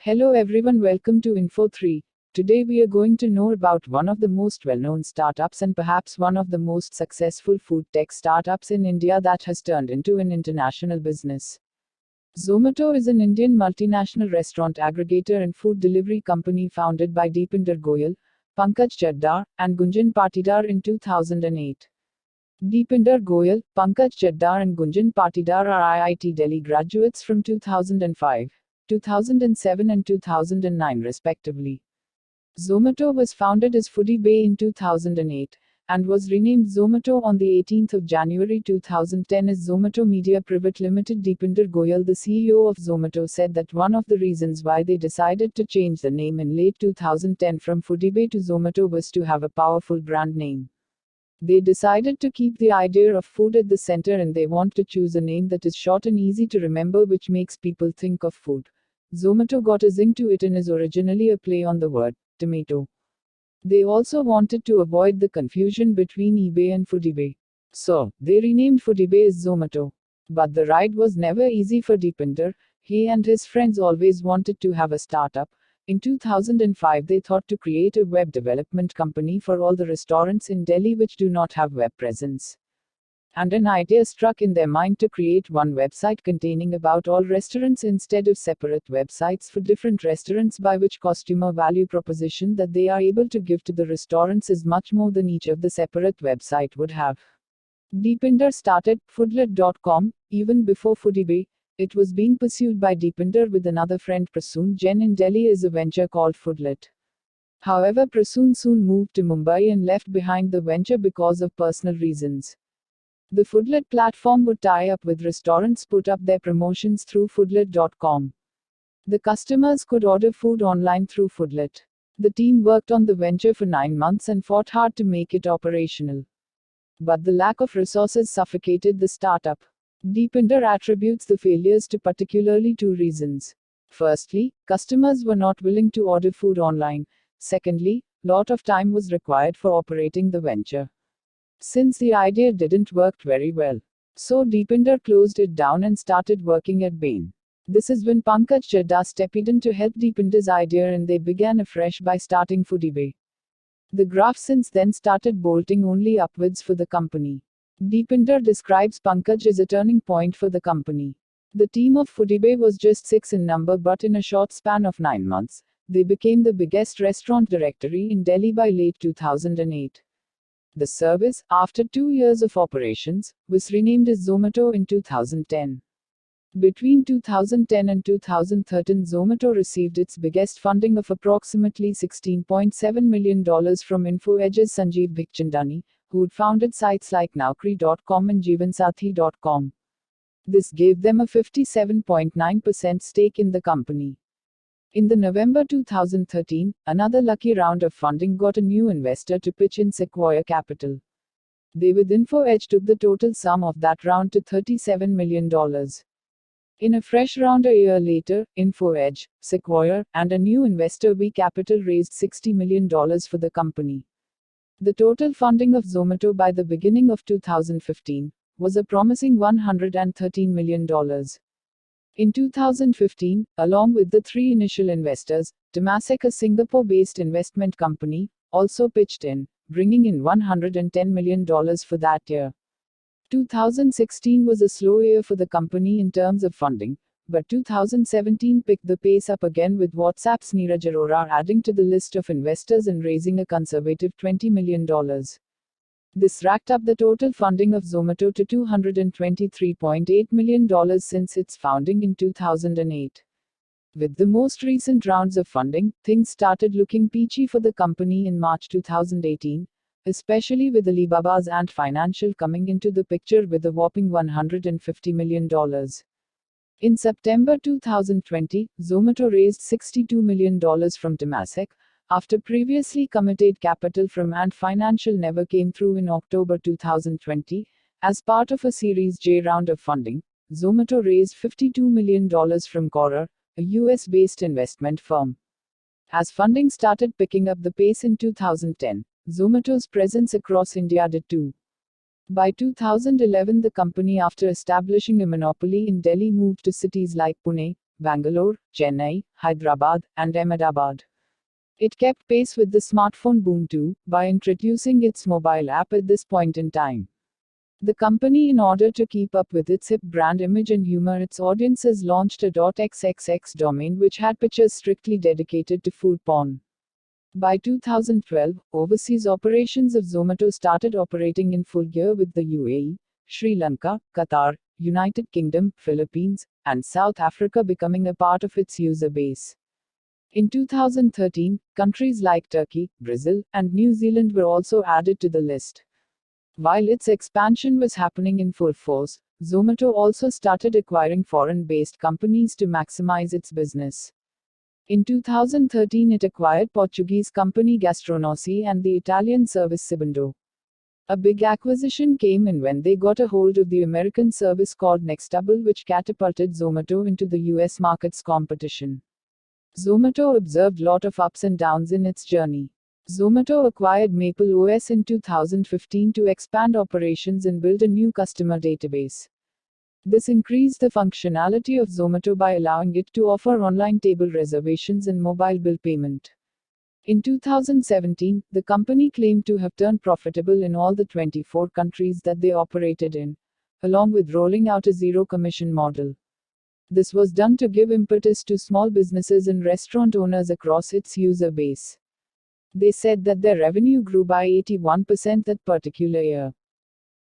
Hello everyone, welcome to Info 3. Today we are going to know about one of the most well-known startups and perhaps one of the most successful food tech startups in India that has turned into an international business. Zomato is an Indian multinational restaurant aggregator and food delivery company founded by Deepinder Goyal, Pankaj Chaddar, and Gunjan Patidar in 2008. Deepinder Goyal, Pankaj Chaddar and Gunjan Patidar are IIT Delhi graduates from 2005, 2007 and 2009 respectively. Zomato was founded as Foodie Bay in 2008, and was renamed Zomato on the 18th of January 2010 as Zomato Media Private Limited. Deepinder Goyal, the CEO of Zomato, said that one of the reasons why they decided to change the name in late 2010 from Foodie Bay to Zomato was to have a powerful brand name. They decided to keep the idea of food at the center, and they want to choose a name that is short and easy to remember, which makes people think of food. Zomato got a zing to it and is originally a play on the word tomato. They also wanted to avoid the confusion between eBay and Foodie, so they renamed Foodie as Zomato. But the ride was never easy for Deepinder. He and his friends always wanted to have a startup. In 2005, they thought to create a web development company for all the restaurants in Delhi which do not have web presence. And an idea struck in their mind to create one website containing about all restaurants instead of separate websites for different restaurants, by which customer value proposition that they are able to give to the restaurants is much more than each of the separate website would have. Deepinder started Foodlet.com even before Foodie. It was being pursued by Deepinder with another friend Prasoon Jain in Delhi as a venture called Foodlet. However, Prasoon soon moved to Mumbai and left behind the venture because of personal reasons. The Foodlet platform would tie up with restaurants, put up their promotions through Foodlet.com. The customers could order food online through Foodlet. The team worked on the venture for 9 months and fought hard to make it operational. But the lack of resources suffocated the startup. Deepinder attributes the failures to particularly two reasons. Firstly, customers were not willing to order food online. Secondly, lot of time was required for operating the venture. Since the idea didn't work very well, so Deepinder closed it down and started working at Bain. This is when Pankaj Chaddar stepped in to help Deepinder's idea, and they began afresh by starting Foodie. The graph since then started bolting only upwards for the company. Deepinder describes Pankaj as a turning point for the company. The team of Foodie was just 6 in number, but in a short span of 9 months, they became the biggest restaurant directory in Delhi by late 2008. The service, after 2 years of operations, was renamed as Zomato in 2010. Between 2010 and 2013, Zomato received its biggest funding of approximately $16.7 million from InfoEdge's Sanjeev Bikhchandani, who'd founded sites like Naukri.com and Jeevansathi.com. This gave them a 57.9% stake in the company. In the November 2013, another lucky round of funding got a new investor to pitch in, Sequoia Capital. They with InfoEdge took the total sum of that round to $37 million. In a fresh round a year later, InfoEdge, Sequoia, and a new investor V Capital raised $60 million for the company. The total funding of Zomato by the beginning of 2015 was a promising $113 million. In 2015, along with the 3 initial investors, Temasek, a Singapore-based investment company, also pitched in, bringing in $110 million for that year. 2016 was a slow year for the company in terms of funding, but 2017 picked the pace up again, with WhatsApp's Neeraj Arora adding to the list of investors and raising a conservative $20 million. This racked up the total funding of Zomato to $223.8 million since its founding in 2008. With the most recent rounds of funding, things started looking peachy for the company in March 2018, especially with Alibaba's Ant Financial coming into the picture with a whopping $150 million. In September 2020, Zomato raised $62 million from Temasek, after previously committed capital from Ant Financial never came through in October 2020. As part of a Series J round of funding, Zomato raised $52 million from Quora, a US-based investment firm. As funding started picking up the pace in 2010, Zomato's presence across India did too. By 2011, the company, after establishing a monopoly in Delhi, moved to cities like Pune, Bangalore, Chennai, Hyderabad, and Ahmedabad. It kept pace with the smartphone boom too, by introducing its mobile app at this point in time. The company, in order to keep up with its hip brand image and humor its audiences, launched a .xxx domain which had pictures strictly dedicated to food porn. By 2012, overseas operations of Zomato started operating in full gear, with the UAE, Sri Lanka, Qatar, United Kingdom, Philippines, and South Africa becoming a part of its user base. In 2013, countries like Turkey, Brazil, and New Zealand were also added to the list. While its expansion was happening in full force, Zomato also started acquiring foreign-based companies to maximize its business. In 2013, it acquired Portuguese company Gastronomy and the Italian service Segundo. A big acquisition came in when they got a hold of the American service called Nextable, which catapulted Zomato into the US market's competition. Zomato observed lot of ups and downs in its journey. Zomato acquired Maple OS in 2015 to expand operations and build a new customer database. This increased the functionality of Zomato by allowing it to offer online table reservations and mobile bill payment. In 2017, the company claimed to have turned profitable in all the 24 countries that they operated in, along with rolling out a zero-commission model. This was done to give impetus to small businesses and restaurant owners across its user base. They said that their revenue grew by 81% that particular year.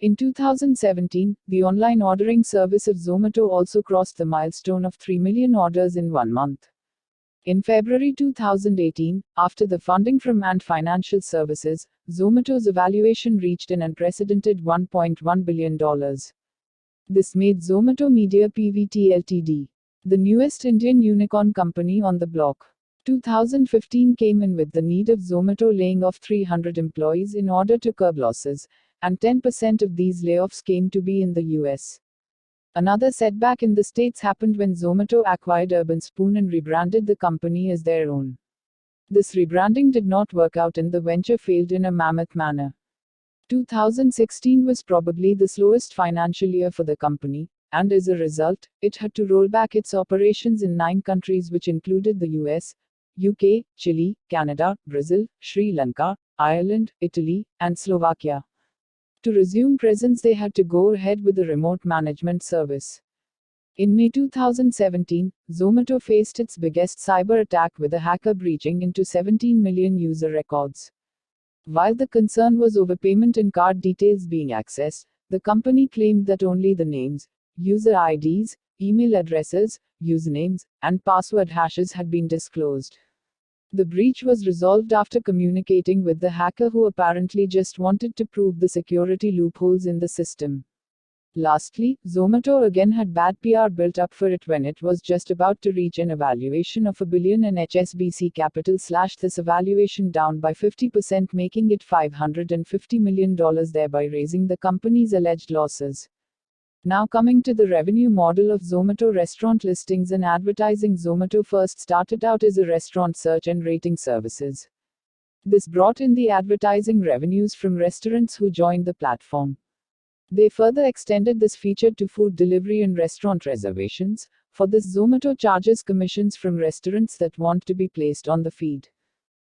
In 2017, the online ordering service of Zomato also crossed the milestone of 3 million orders in 1 month. In February 2018, after the funding from Ant Financial Services, Zomato's valuation reached an unprecedented $1.1 billion. This made Zomato Media PVT Ltd. the newest Indian unicorn company on the block. 2015 came in with the need of Zomato laying off 300 employees in order to curb losses, and 10% of these layoffs came to be in the US. Another setback in the States happened when Zomato acquired Urban Spoon and rebranded the company as their own. This rebranding did not work out and the venture failed in a mammoth manner. 2016 was probably the slowest financial year for the company, and as a result, it had to roll back its operations in 9 countries, which included the US, UK, Chile, Canada, Brazil, Sri Lanka, Ireland, Italy, and Slovakia. To resume presence, they had to go ahead with the remote management service. In May 2017, Zomato faced its biggest cyber attack with a hacker breaching into 17 million user records. While the concern was overpayment and card details being accessed, the company claimed that only the names, user IDs, email addresses, usernames, and password hashes had been disclosed. The breach was resolved after communicating with the hacker, who apparently just wanted to prove the security loopholes in the system. Lastly, Zomato again had bad PR built up for it when it was just about to reach an evaluation of $1 billion in HSBC capital. This evaluation down by 50%, making it $550 million, thereby raising the company's alleged losses. Now coming to the revenue model of Zomato restaurant listings and advertising. Zomato first started out as a restaurant search and rating services. This brought in the advertising revenues from restaurants who joined the platform. They further extended this feature to food delivery and restaurant reservations. For this, Zomato charges commissions from restaurants that want to be placed on the feed.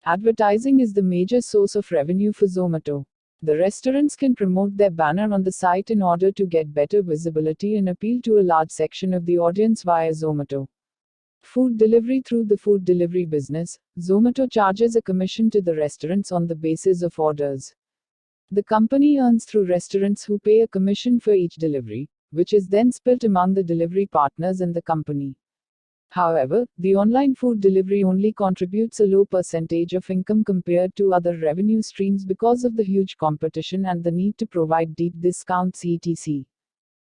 Advertising is the major source of revenue for Zomato. The restaurants can promote their banner on the site in order to get better visibility and appeal to a large section of the audience via Zomato. Food delivery. Through the food delivery business, Zomato charges a commission to the restaurants on the basis of orders. The company earns through restaurants who pay a commission for each delivery, which is then split among the delivery partners and the company. However, the online food delivery only contributes a low percentage of income compared to other revenue streams because of the huge competition and the need to provide deep discounts etc.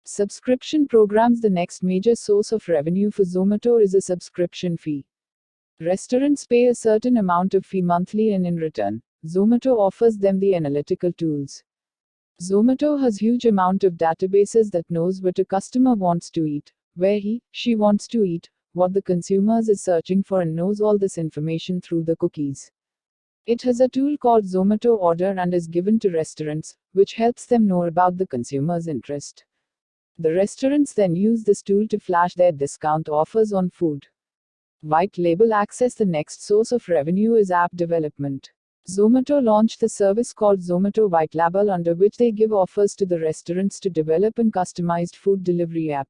Subscription programs. The next major source of revenue for Zomato is a subscription fee. Restaurants pay a certain amount of fee monthly, and in return, Zomato offers them the analytical tools. Zomato has huge amount of databases that knows what a customer wants to eat, where she wants to eat, what the consumers is searching for, and knows all this information through the cookies. It has a tool called Zomato Order and is given to restaurants, which helps them know about the consumer's interest. The restaurants then use this tool to flash their discount offers on food. White label access. The next source of revenue is app development. Zomato launched the service called Zomato White Label, under which they give offers to the restaurants to develop an customized food delivery app.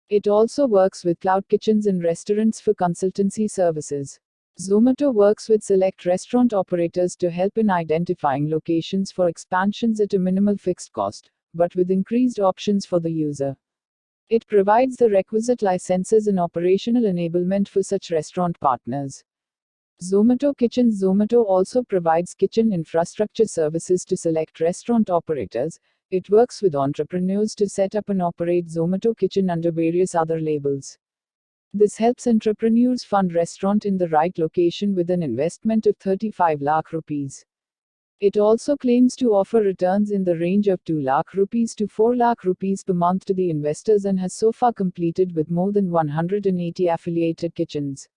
It also works with cloud kitchens and restaurants for consultancy services. Zomato works with select restaurant operators to help in identifying locations for expansions at a minimal fixed cost, but with increased options for the user. It provides the requisite licenses and operational enablement for such restaurant partners. Zomato Kitchens. Zomato also provides kitchen infrastructure services to select restaurant operators. It works with entrepreneurs to set up and operate Zomato Kitchen under various other labels. This helps entrepreneurs fund restaurant in the right location with an investment of 35 lakh rupees. It also claims to offer returns in the range of 2 lakh rupees to 4 lakh rupees per month to the investors, and has so far completed with more than 180 affiliated kitchens.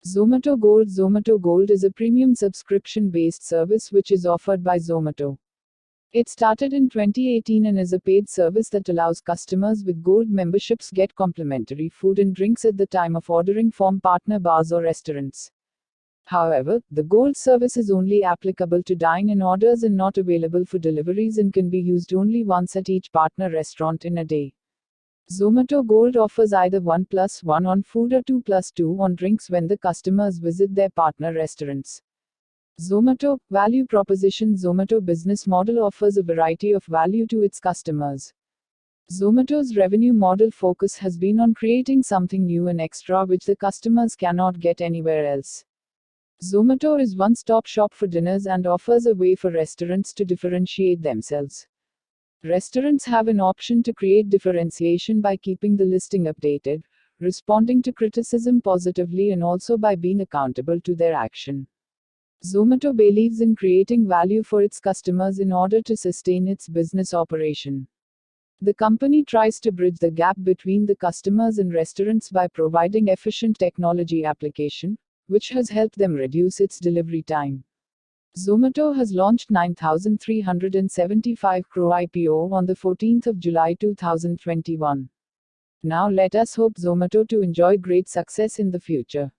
Zomato Gold. Zomato Gold is a premium subscription-based service which is offered by Zomato. It started in 2018 and is a paid service that allows customers with Gold memberships get complimentary food and drinks at the time of ordering from partner bars or restaurants. However, the Gold service is only applicable to dine-in orders and not available for deliveries, and can be used only once at each partner restaurant in a day. Zomato Gold offers either 1+1 on food or 2+2 on drinks when the customers visit their partner restaurants. Zomato value proposition. Zomato business model offers a variety of value to its customers. Zomato's revenue model focus has been on creating something new and extra which the customers cannot get anywhere else. Zomato is one-stop shop for dinners and offers a way for restaurants to differentiate themselves. Restaurants have an option to create differentiation by keeping the listing updated, responding to criticism positively, and also by being accountable to their action. Zomato believes in creating value for its customers in order to sustain its business operation. The company tries to bridge the gap between the customers and restaurants by providing efficient technology application, which has helped them reduce its delivery time. Zomato has launched 9,375 crore IPO on the 14th of July 2021. Now let us hope Zomato to enjoy great success in the future.